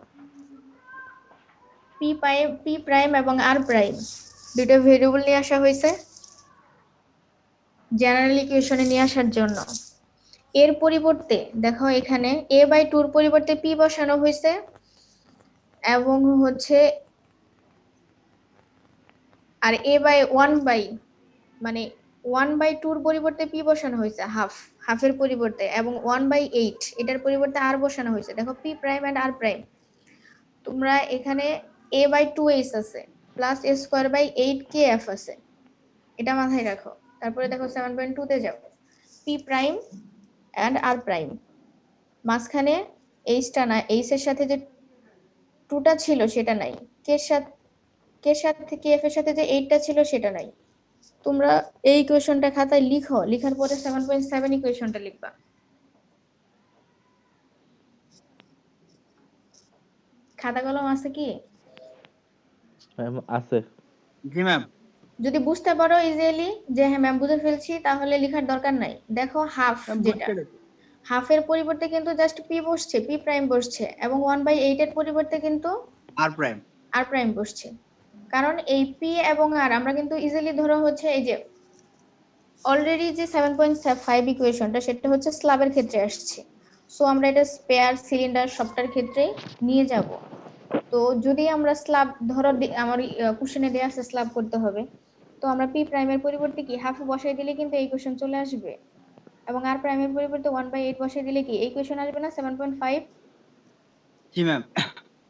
পি প্রাইম এবং আর প্রাইম দুটো ভেরিয়েবল নিয়ে আসা হয়েছে জেনারেল ইকুয়েশনে নিয়ে আসার জন্য। এর পরিবর্তে দেখো এখানে a/2 পরিবর্তে p বসানো হয়েছে এবং হচ্ছে আর a/1 মানে 1/2 পরিবর্তে p বসানো হয়েছে হাফের পরিবর্তে এবং 1/8 এটার পরিবর্তে r বসানো হয়েছে। দেখো p prime and r prime, তোমরা এখানে a/2h আছে প্লাস a²/8kf আছে, এটা মাথায় রাখো। তারপরে দেখো 7.2 তে যাও, p prime and r prime, মাঝখানে এইচটা না, এইচ এর সাথে যে 2টা ছিল সেটা নাই, kf এর সাথে যে 8টা ছিল সেটা নাই। তোমরা এই ইকুয়েশনটা খাতায় লিখো, লিখার পরে 7.7 ইকুয়েশনটা লিখবা। খাতা কলম আছে কি? ম্যাম আছে। জি ম্যাম। যদি বুঝতে পারো ইজিলি যে হ্যাঁ ম্যাম বুঝে ফেলছি, তাহলে লেখার দরকার নাই। দেখো হাফ, যেটা হাফের পরিবর্তে কিন্তু জাস্ট p বসছে, p প্রাইম বসছে, এবং 1/8 এর পরিবর্তে কিন্তু আর প্রাইম r প্রাইম বসছে। কারণ এই p এবং r আমরা কিন্তু ইজিলি ধরো হচ্ছে এই যে অলরেডি যে 7.5 ইকুয়েশনটা সেটা হচ্ছে স্ল্যাবের ক্ষেত্রে আসছে, সো আমরা এটা স্পেয়ার সিলিন্ডার সবটার ক্ষেত্রেই নিয়ে যাব। তো যদি আমরা স্ল্যাব ধরো আমার কোশ্চেনে দেয়া আছে স্ল্যাব করতে হবে, তো আমরা p প্রাইমের পরিবর্তে কি হাফ বসাই দিলে কিন্তু এই কোশ্চেন চলে আসবে, এবং r প্রাইমের পরিবর্তে 1/8 বসাই দিলে কি এই কোশ্চেন আসবে না 7.5। জি ম্যাম।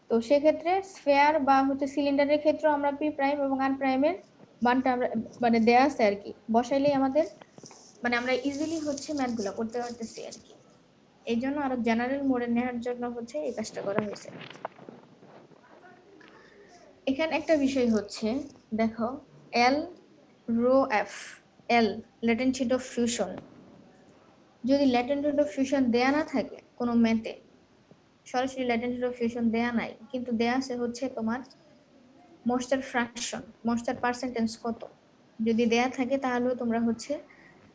তো সেক্ষেত্রে স্ফেয়ার বা হচ্ছে সিলিন্ডারের ক্ষেত্রে আমরা p প্রাইম এবং r প্রাইমের মানটা আমরা মানে দেয়া আছে আর কি, বসাইলেই আমাদের মানে আমরা ইজিলি হচ্ছে ম্যাথগুলো করতে পারতেছি আর কি। এই জন্য আরো জেনারেল মোডে নেওয়ার জন্য হচ্ছে এই কাজটা করা হয়েছে। এখানে একটা বিষয় হচ্ছে দেখো L rho F, L latent heat of fusion, যদি ল্যাটেন্ট হিট অফ ফিউশন দেয়া না থাকে কোনো ম্যাথে, সরাসরি ল্যাটেন্ট হিট অফ ফিউশন দেয়া নাই কিন্তু দেয়া আছে হচ্ছে তোমার ময়েশ্চার ফ্র্যাকশন, ময়েশ্চার পার্সেন্টেজ কত, যদি দেয়া থাকে তাহলেও তোমরা হচ্ছে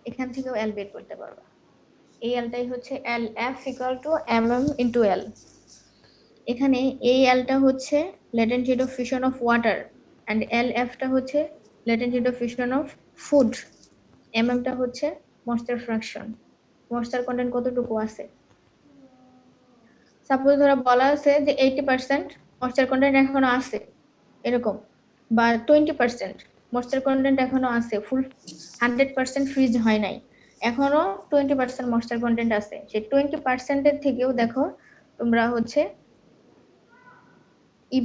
এখান থেকেও এল বের করতে পারবা। এই এলটাই হচ্ছে L F equal to M M into L. এখানে এই এলটা হচ্ছে latent heat of fusion of water and L এফটা হচ্ছে latent heat of fusion of food, M এমটা হচ্ছে ময়েশ্চার ফ্র্যাকশন, ময়েশ্চার কন্টেন্ট কতটুকু আছে। সাপোজ ধরো বলা আছে যে 80% ময়েশ্চার কন্টেন্ট এখনো আছে এরকম, বা 20% ময়েশ্চার কন্টেন্ট এখনো আছে, ফুল 100% ফ্রিজ হয় নাই, এখনো 20% ময়েশ্চার কন্টেন্ট আছে। সেই 20% এর থেকেও দেখো তোমরা হচ্ছে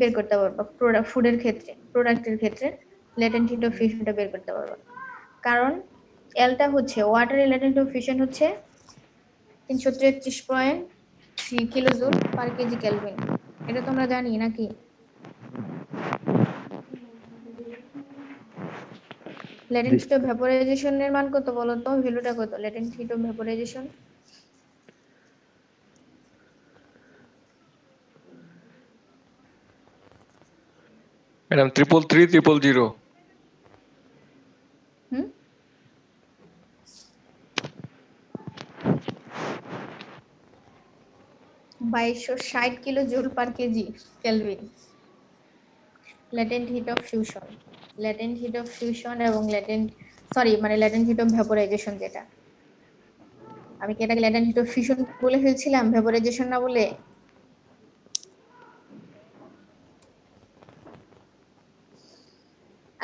বের করতে পারবা প্রোডাক্ট, ফুডের ক্ষেত্রে প্রোডাক্টের ক্ষেত্রে ল্যাটেন্ট হিট অফ ফিউশনটা বের করতে পারবা। কারণ এলটা হচ্ছে ওয়াটারের ল্যাটেন্ট হিট অফ ফিউশন হচ্ছে 333.3 কিলোজুল পার কেজি কেলভিন, এটা তোমরা জানি নাকি? ল্যাটেন্ট হিট অফ ভ্যাপোরাইজেশনের মান কত বলো তো, ভ্যালুটা কত latent heat of vaporization? Madam 333 000। Hmm 2260 kilo joule per kg kelvin latent heat of fusion, latent heat of fusion এবং ল্যাটেন্ট হিট অফ ভ্যাপোরাইজেশন, যেটা আমি কি এটাকে ল্যাটেন্ট হিট অফ ফিউশন বলে ফেলছিলাম ভ্যাপোরাইজেশন না বলে?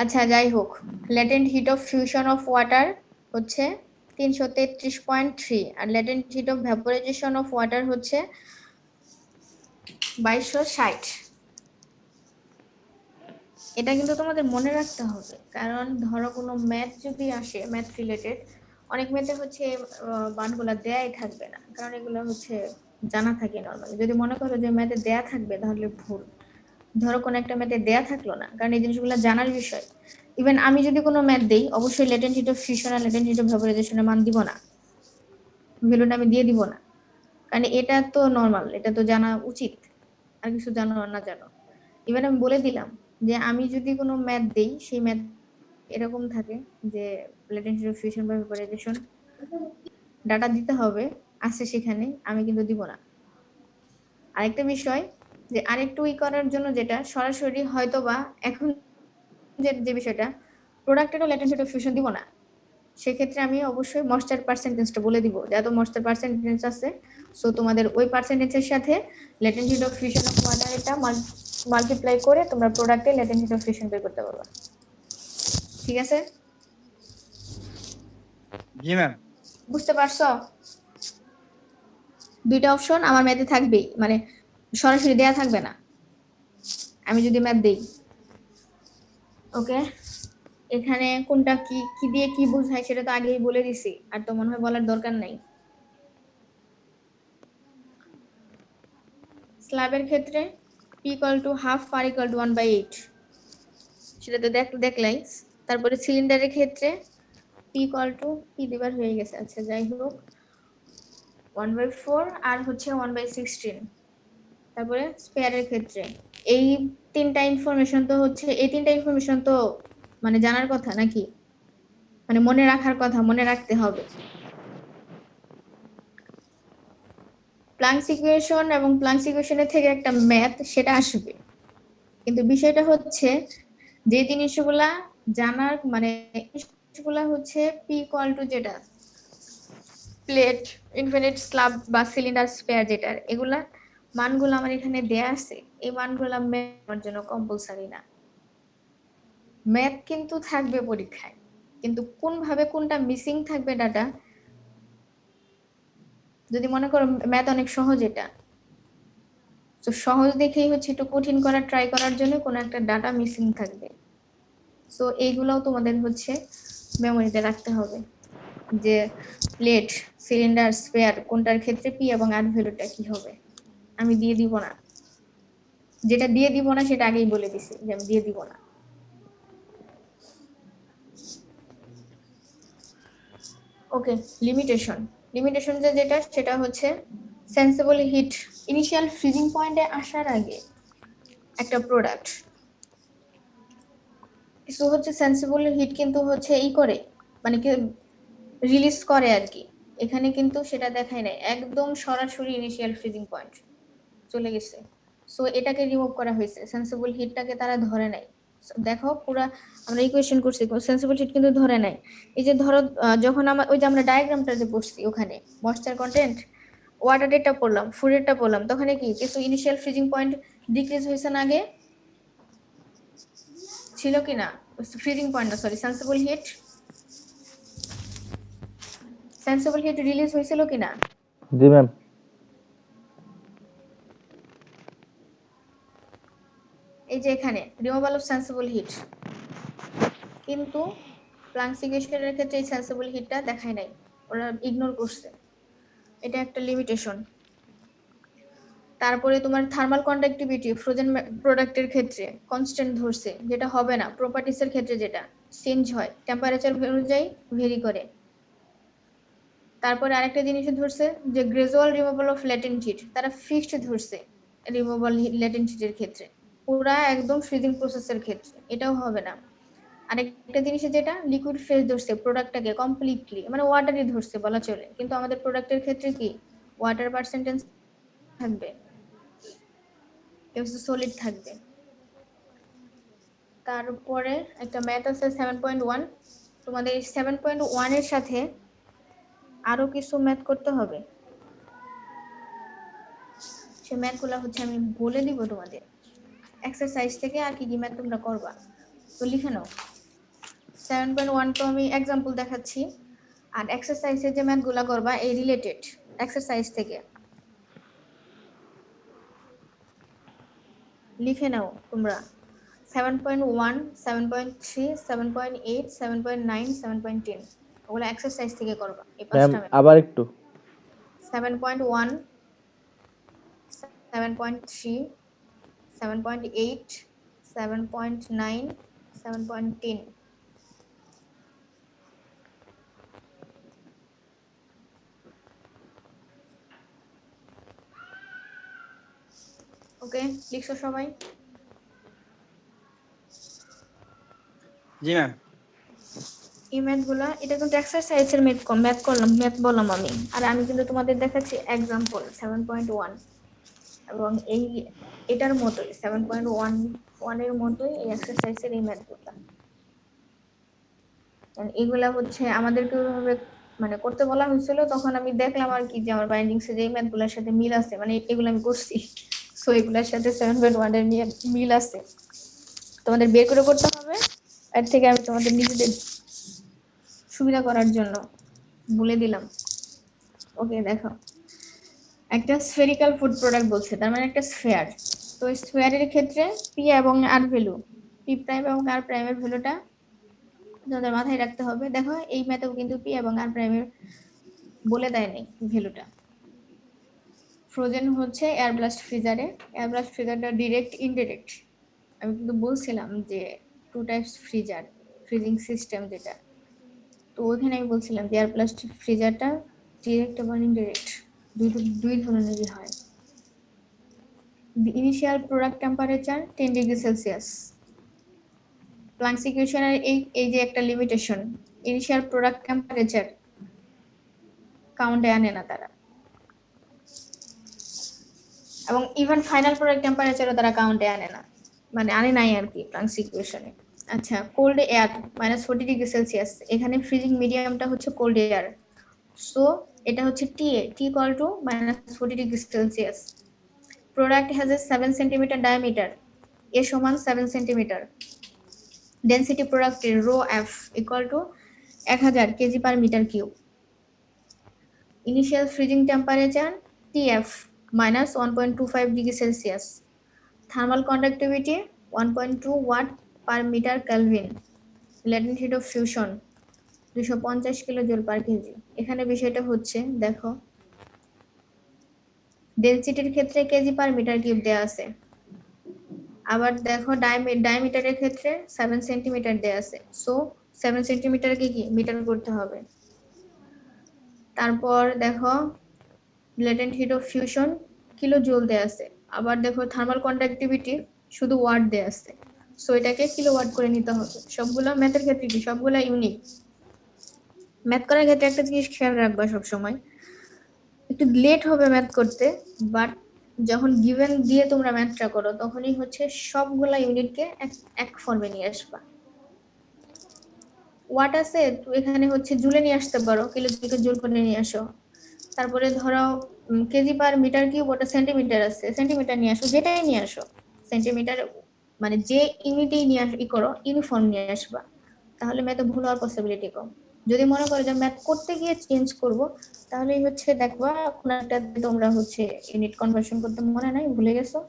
আচ্ছা যাই হোক, latent heat of fusion of water হচ্ছে 333.3 আর latent heat of vaporization of water হচ্ছে 2260। এটা কিন্তু তোমাদের মনে রাখতে হবে, কারণ ধরো কোনো ম্যাথ যদি আসে, ম্যাথ রিলেটেড অনেক ম্যাথে হচ্ছে মানগুলা দেয়াই থাকবে না, কারণ এগুলো হচ্ছে জানা থাকে নর্মালি। যদি মনে করো যে ম্যাথে দেয়া থাকবে তাহলে ভুল। ধরো কোনো একটা ম্যাথে দেয়া থাকলো না, কারণ এই জিনিসগুলো জানার বিষয়। ইভেন আমি যদি কোনো ম্যাথ দেই অবশ্যই ল্যাটেন্ট হিট অফ ফিউশন আর ল্যাটেন্ট হিট অফ ভ্যাপোরাইজেশনের মান দিব না, ভ্যালুটা আমি দিয়ে দিব না, কারণ এটা তো নর্মাল, এটা তো জানা উচিত, আর কিছু জানো আর না জানো। ইভেন আমি বলে দিলাম যে আমি যদি কোনো ম্যাথ দেই সেই ম্যাথ এরকম থাকে যে ল্যাটেন্ট হিট অফ ফিউশন বা ভ্যাপোরাইজেশন ডাটা দিতে হবে আছে সেখানে, আমি কিন্তু দিব না। আরেকটা বিষয় যে আরেকটু করার জন্য যেটা সরাসরি হয়তোবা এখন যে বিষয়টা প্রোডাক্টেরও ল্যাটেন্ট হিট অফ ফিউশন দিব না, সেক্ষেত্রে আমি অবশ্যই ময়েশ্চার পার্সেন্টেজটা বলে দিব যে এত ময়েশ্চার পার্সেন্টেজ আছে। সো তোমাদের ওই পার্সেন্টেজের সাথে latent heat of fusion of water এটা মাল্টিপ্লাই করে তোমরা প্রোডাক্টে ল্যাটেন্ট হিট অফ ফিউশন বের করতে পারবে। ঠিক আছে, জি ম্যাম। বুঝতে পারছো? দুইটা অপশন আমার ম্যাথে থাকবেই, মানে সরাসরি দেয়া থাকবে না আমি যদি ম্যাথ দেই। ওকে, এখানে কোনটা কি কি দিয়ে কি বোঝায় সেটা তো আগেই বলে দিছি, আর তো মনে হয় বলার দরকার নাই। স্ল্যাবের ক্ষেত্রে p equal to half r equal to 1/8 সেটা তো দেখলাই। তারপরে সিলিন্ডারের ক্ষেত্রে p equal to p দিবার হয়ে গেছে, আচ্ছা যাই হোক 1/4 আর হচ্ছে 1/16। তারপরে স্পেয়ারের ক্ষেত্রে এই তিনটা ইনফরমেশন তো হচ্ছে, এই তিনটা ইনফরমেশন তো মানে জানার কথা নাকি, মানে মনে রাখার কথা, মনে রাখতে হবে। প্লাঙ্কস ইকুয়েশন এবং প্লাঙ্কস ইকুয়েশনের থেকে একটা ম্যাথ সেটা আসবে, কিন্তু বিষয়টা হচ্ছে যে জিনিসগুলা জানার মানে জিনিসগুলা হচ্ছে পি ইকুয়াল টু যেটা প্লেট, ইনফিনিট, স্ল্যাব বা সিলিন্ডার, স্পেয়ার যেটার এগুলা মানগুলো আমার এখানে দেয়া আছে, এই মানগুলা আমার জন্য কম্পালসারি না। ম্যাথ কিন্তু থাকবে পরীক্ষায়, কিন্তু কোন ভাবে কোনটা মিসিং থাকবে ডাটা, যদি মনে করো ম্যাথ অনেক সহজ, এটা তো সহজ দেখেই হচ্ছে একটু কঠিন করার ট্রাই করার জন্য কোনো একটা ডাটা মিসিং থাকবে। সো এইগুলাও তোমাদের হচ্ছে মেমোরিতে রাখতে হবে যে প্লেট, সিলিন্ডার, স্পেয়ার কোনটার ক্ষেত্রে পি এবং আর ভ্যালুটা কি হবে। আমি দিয়ে দিব না, যেটা দিয়ে দিব না সেটা আগেই বলে দিছি যে আমি দিয়ে দিব না। ওকে, লিমিটেশন। লিমিটেশন যেটা সেটা হচ্ছে সেন্সিবল হিট ইনিশিয়াল ফ্রিজিং পয়েন্টে আসার আগে একটা প্রোডাক্ট কিছু হচ্ছে সেন্সিবল হিট কিন্তু হচ্ছে এই করে মানে কি রিলিজ করে আর কি, এখানে কিন্তু সেটা দেখায় নাই, একদম সরাসরি ইনিশিয়াল ফ্রিজিং পয়েন্ট চলে গেছে। সো এটাকে রিমুভ করা হয়েছে, সেন্সিবল হিটটাকে তারা ধরে নাই। দেখো পুরা আমরা ইকুয়েশন করছি, সেন্সিবল হিট কিন্তু ধরে নাই। এই যে ধরো যখন আমরা ওই যে আমরা ডায়াগ্রামটা যে পড়ছি ওখানে ময়েশ্চার কন্টেন্ট ওয়াটার রেটটা পড়লাম, ফুড রেটটা পড়লাম, তখন কি কিছু ইনিশিয়াল ফ্রিজিং পয়েন্ট ডিক্রিজ হয়েছে না আগে ছিল কি না? ফ্রিজিং পয়েন্ট না সরি, সেন্সিবল হিট রিলিজ হয়েছিল কি না? জি ম্যাম। এই যে এখানে রিমুভাল অফ সেন্সিবল হিট, কিন্তু প্লাঙ্কস ইকুয়েশনের ক্ষেত্রে এই সেন্সিবল হিটটা দেখায় নাই, ওরা ইগনোর করছে, এটা একটা লিমিটেশন। তারপরে তোমার থার্মাল কন্ডাক্টিভিটি ফ্রোজেন প্রোডাক্টের ক্ষেত্রে কনস্ট্যান্ট ধরছে, যেটা হবে না প্রপার্টিসের ক্ষেত্রে, যেটা চেঞ্জ হয় টেম্পারেচার অনুযায়ী ভেরি করে। তারপরে আরেকটা জিনিস ধরছে যে gradual removal of latent heat, তারা ফিক্সড ধরছে রিমুভাল ল্যাটেন্ট হিটের ক্ষেত্রে, পুরা একদম ফ্রিজিং প্রসেসের ক্ষেত্রে এটাও হবে না। আরেকটা জিনিস যেটা লিকুইড ফেজ ধরছে প্রোডাক্টটাকে কমপ্লিটলি, মানে ওয়াটারই ধরছে বলা চলে, কিন্তু আমাদের প্রোডাক্টের ক্ষেত্রে কি ওয়াটার পার্সেন্টেজ থাকবে, সলিড থাকবে। তারপরে একটা ম্যাথ আছে 7.1, তোমাদের 7.1 এর সাথে আরো কিছু ম্যাথ করতে হবে, সে ম্যাথগুলো হচ্ছে আমি বলে দিব তোমাদের এক্সারসাইজ থেকে আর কি কি ম্যাথ তোমরা করবা, তো লিখে নাও। 7.1 তো আমি এক্সাম্পল দেখাচ্ছি, আর এক্সারসাইজে যে ম্যাথগুলো করবা এই রিলেটেড এক্সারসাইজ থেকে লিখে নাও তোমরা। 7.1, 7.3, 7.8, 7.9, 7.10 ওগুলো এক্সারসাইজ থেকে করবা এই ম্যাম পাঁচটা ম্যাথ। আবার একটু 7.1, 7.3, 7.8, 7.9, 7.10 ওকে, লিখছো সবাই? জি ম্যাম। এই ম্যাথগুলা এটা কিন্তু এক্সারসাইজের ম্যাথ করলাম, ম্যাথ বললাম আমি, আর আমি কিন্তু তোমাদের দেখাচ্ছি এক্সাম্পল 7.1 এবং এই এটার মতোই 7.1 এর মতোই এই এক্সারসাইজের এই ম্যাথগুলা। And এগুলা হচ্ছে আমাদেরকে ওইভাবে মানে করতে বলা হয়েছিল, তখন আমি দেখলাম আর কি যে আমার বাইন্ডিংস এ যে ম্যাথগুলোর সাথে মিল আছে, মানে এগুলো আমি করছি, সো এগুলোর সাথে 7.1 এর মিল আছে, তোমাদের বের করে করতে হবে। এর থেকে আমি তোমাদের নিজেদের সুবিধা করার জন্য বলে দিলাম। ওকে, দেখো একটা স্ফেরিক্যাল ফুড প্রোডাক্ট বলছে, তার মানে একটা স্ফেয়ার। তো স্ফেয়ারের ক্ষেত্রে পি এবং আর ভ্যালু, পি প্রাইম এবং আর প্রাইমের ভ্যালুটা তোমাদের মাথায় রাখতে হবে। দেখো এই ম্যাথেও কিন্তু পি এবং আর প্রাইমের বলে দেয় নাই ভ্যালুটা। ফ্রোজেন হচ্ছে এয়ার ব্লাস্ট ফ্রিজারে, এয়ার ব্লাস্ট ফ্রিজারটা ডিরেক্ট ইনডিরেক্ট। আমি কিন্তু বলছিলাম যে two types freezer, freezing system যেটা, তো ওখানে আমি বলছিলাম যে এয়ার ব্লাস্ট ফ্রিজারটা ডিরেক্ট এবং ইনডিরেক্ট দুই ধরনেরই হয়। The initial product temperature 10 degree Celsius. Planks ইকুয়েশনের এই যে একটা লিমিটেশন, ইনিশিয়াল প্রোডাক্ট টেম্পারেচার কাউন্টে আনে না তারা, এবং ইভেন ফাইনাল প্রোডাক্ট টেম্পারেচারও তারা কাউন্টে আনে না, মানে আনে নাই আর কি প্ল্যাঙ্কস ইকুয়েশনে। আচ্ছা, কোল্ড এয়ার -40 ডিগ্রি সেলসিয়াস, এখানে ফ্রিজিং মিডিয়ামটা হচ্ছে কোল্ড এয়ার, সো এটা হচ্ছে T A, T equal to -40 degree Celsius. Product has a 7 centimetre diameter, A সমান 7 সেন্টিমিটার। ডেন্সিটি প্রোডাক্টের rho F equal to 1000 K G per metre cube. Initial freezing temperature T F -1.25 degree Celsius. Thermal conductivity 1.2 watt per metre kelvin. Latent heat of fusion 250 kilo joule per K G. এখানে বিষয়টা হচ্ছে দেখো ডেন্সিটির ক্ষেত্রে KG per metre cube দেওয়া আছে, আবার দেখো ডায়ামিটারের ক্ষেত্রে 7 সেন্টিমিটার দেওয়া আছে, সো 7 সেন্টিমিটারকে কি মিটার করতে হবে। তারপর দেখো latent heat of fusion kilo joule দেওয়া আছে, আবার দেখো থার্মাল কন্ডাক্টিভিটি শুধু ওয়াট দেওয়া আছে, সো এটাকে কিলোওয়াট করে নিতে হবে। সবগুলো ম্যাথের ক্ষেত্রে কি সবগুলো ইউনিক। ম্যাথ করার ক্ষেত্রে একটা জিনিস খেয়াল রাখবা সবসময়, একটু লেট হবে ম্যাথ করতে, বাট যখন গিভেন দিয়ে তোমরা ম্যাথটা করো তখনই হচ্ছে সবগুলা ইউনিটকে এক ফর্মে নিয়ে আসবা। ওয়াট আছে তো এখানে হচ্ছে জুলে নিয়ে আসতে পারো, কিলোকে জুল করে নিয়ে আসো। তারপরে ধরো কেজি পার মিটার কিউব, ওটা সেন্টিমিটার আছে, সেন্টিমিটার নিয়ে আসো, যেটাই নিয়ে আসো সেন্টিমিটার, মানে যে ইউনিটেই নিয়ে করো ইউনিফর্ম নিয়ে আসবা, তাহলে ম্যাথে ভুল হওয়ার পসিবিলিটি কম। যদি মনে করো যে ম্যাথ করতে গিয়ে চেঞ্জ করব, তাহলে হচ্ছে দেখবা কোনো একটা তোমরা হচ্ছে ইউনিট কনভার্সন করতে মনে নাই, ভুলে গেছো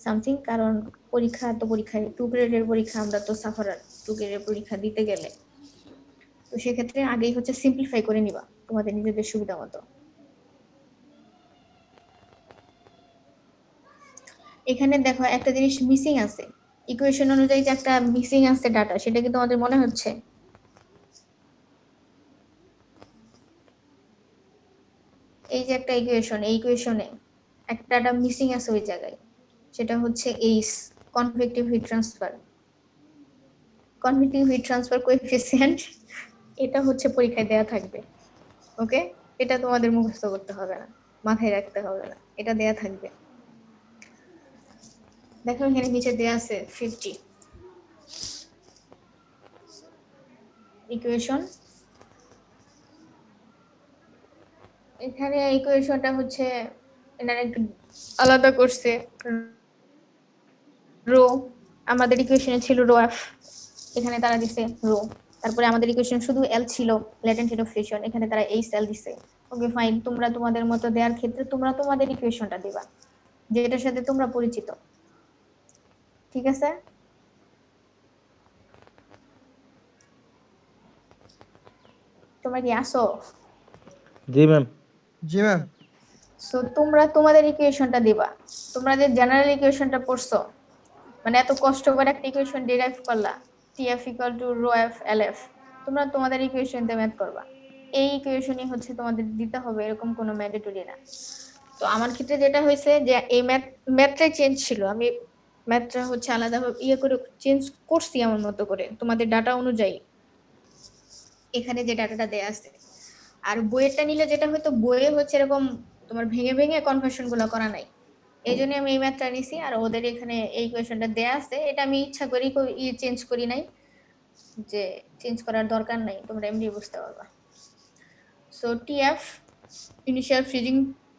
সামথিং, কারণ পরীক্ষা তো পরীক্ষায় 2 গ্রেডের পরীক্ষা, আমরা তো সাফারার 2 গ্রেডের পরীক্ষা দিতে গেলে, তো সেক্ষেত্রে আগেই হচ্ছে সিম্পলিফাই করে নিবা তোমাদের নিজেদের সুবিধা মতো। এখানে দেখো একটা জিনিস মিসিং আছে, ইকুয়েশন অনুযায়ী যে একটা মিসিং আছে ডাটা, সেটা কি তোমাদের মনে হচ্ছে? এই যে একটা ইকুয়েশন, এই ইকুয়েশনে একটা ডাটা মিসিং আছে ওই জায়গায়, সেটা হচ্ছে H, convective heat transfer. Convective heat transfer coefficient, এটা হচ্ছে পরীক্ষায় দেয়া থাকবে। ওকে, এটা তোমাদের মুখস্থ করতে হবে না, মাথায় রাখতে হবে না, এটা দেয়া থাকবে। দেখো এখানে নিচে দেয়া আছে 50 ইকুয়েশন। এখানে ইকুয়েশনটা হচ্ছে এনারা একটু আলাদা করছে। রো আমাদের ইকুয়েশনে ছিল রো এফ, এখানে তারা দিছে রো। তারপরে আমাদের ইকুয়েশন শুধু এল ছিল, ল্যাটেন্ট হিট অফ ফিউশন, এখানে তারা এইচ এল দিছে। ওকে ফাইন, তোমরা তোমাদের মতো দেওয়ার ক্ষেত্রে তোমরা তোমাদের ইকুয়েশনটা দিবা যেটার সাথে তোমরা পরিচিত, ঠিক আছে? তোমরা কি আসো? জি ম্যাম। জি ম্যাম। সো তোমরা তোমাদের ইকুয়েশনটা দিবা, তোমরা যে জেনারেল ইকুয়েশনটা পড়ছো, মানে এত কষ্ট করে একটা ইকুয়েশন ডিরাইভ করলা, TF equal to rho F L F, তোমরা তোমাদের ইকুয়েশন দিয়ে ম্যাথ করবা। এই ইকুয়েশনই হচ্ছে তোমাদের দিতে হবে, এরকম কোনো ম্যান্ডেটরি না। তো আমার ক্ষেত্রে যেটা হয়েছে যে এই ম্যাথটাই চেঞ্জ ছিল, আমি ম্যাথটা হচ্ছে আলাদাভাবে ইয়ে করে চেঞ্জ করছি আমার মতো করে তোমাদের ডাটা অনুযায়ী, এখানে যে ডাটাটা দেয়া আছে। আর বইয়েরটা নিলে যেটা হয়তো বইয়ে হচ্ছে এরকম তোমার ভেঙে ভেঙে কনভার্সন গুলো করা নাই, এই জন্য আমি এই ম্যাথটা নিছি। আর ওদের এখানে এই কোয়েশনটা দেয়া আছে, এটা আমি ইচ্ছা করি চেঞ্জ করি নাই, যে চেঞ্জ করার দরকার নাই, তোমরা এমনি বুঝতে পারবা। So TF initial freezing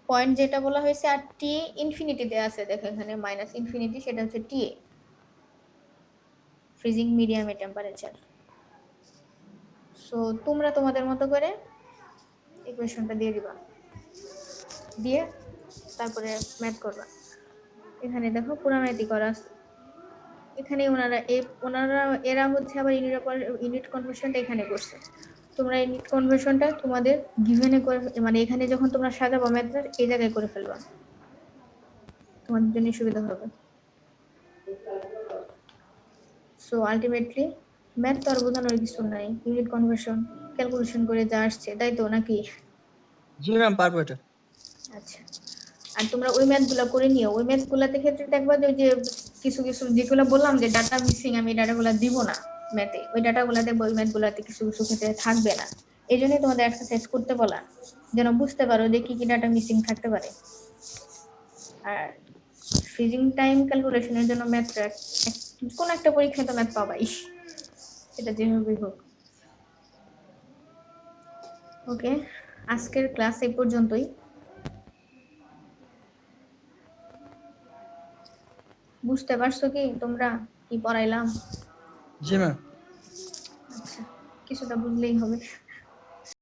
point যেটা বলা হয়েছে, আর টি ইনফিনিটি দেয়া আছে, দেখো এখানে মাইনাস ইনফিনিটি, সেটা হচ্ছে টিএ, ফ্রিজিং মিডিয়ামে টেম্পারেচার। সো তোমরা তোমাদের মতো করে ইকুয়েশনটা দিয়ে দিবা, দিয়ে তারপরে ম্যাথ করবা। এখানে দেখো পুরা ম্যাথই করা আছে। এখানে এরা হচ্ছে আবার ইউনিট কনভার্সনটা এখানে করছে। তোমরা ইউনিট কনভার্সনটা তোমাদের গিভেনে করে, মানে এখানে যখন তোমরা সাজাবা ম্যাথটা এই জায়গায় করে ফেলবা, তোমাদের জন্য সুবিধা হবে। সো আলটিমেটলি ম্যাথ তো আর বোঝানোর কিছু নাই, ইউনিট কনভার্সন ক্যালকুলেশন করে যা আসছে, তাই তো নাকি? জি ম্যাম, পারবো এটা। আচ্ছা, আর তোমরা ওই ম্যাথগুলো করে নিও। ওই ম্যাথগুলোতে ক্ষেত্রে দেখবা যে ওই যে কিছু কিছু যেগুলো বললাম যে ডাটা মিসিং, আমি ডাটাগুলো দিব না ম্যাথে, ওই ডাটাগুলো দেখবো ওই ম্যাথগুলোতে কিছু কিছু ক্ষেত্রে থাকবে না। এই জন্যই তোমাদের এক্সারসাইজ করতে বলা, যেন বুঝতে পারো যে কি কি ডাটা মিসিং থাকতে পারে। আর ফ্রিজিং টাইম ক্যালকুলেশনের জন্য ম্যাথটা কোন একটা পরীক্ষায় তো ম্যাথ পাবাই, সেটা যেভাবেই হোক। ওকে, আজকের ক্লাস এই পর্যন্তই। বুঝতে পারছো কি তোমরা কি পড়াইলাম? জি ম্যাম। আচ্ছা, কিছুটা বুঝলেই হবে।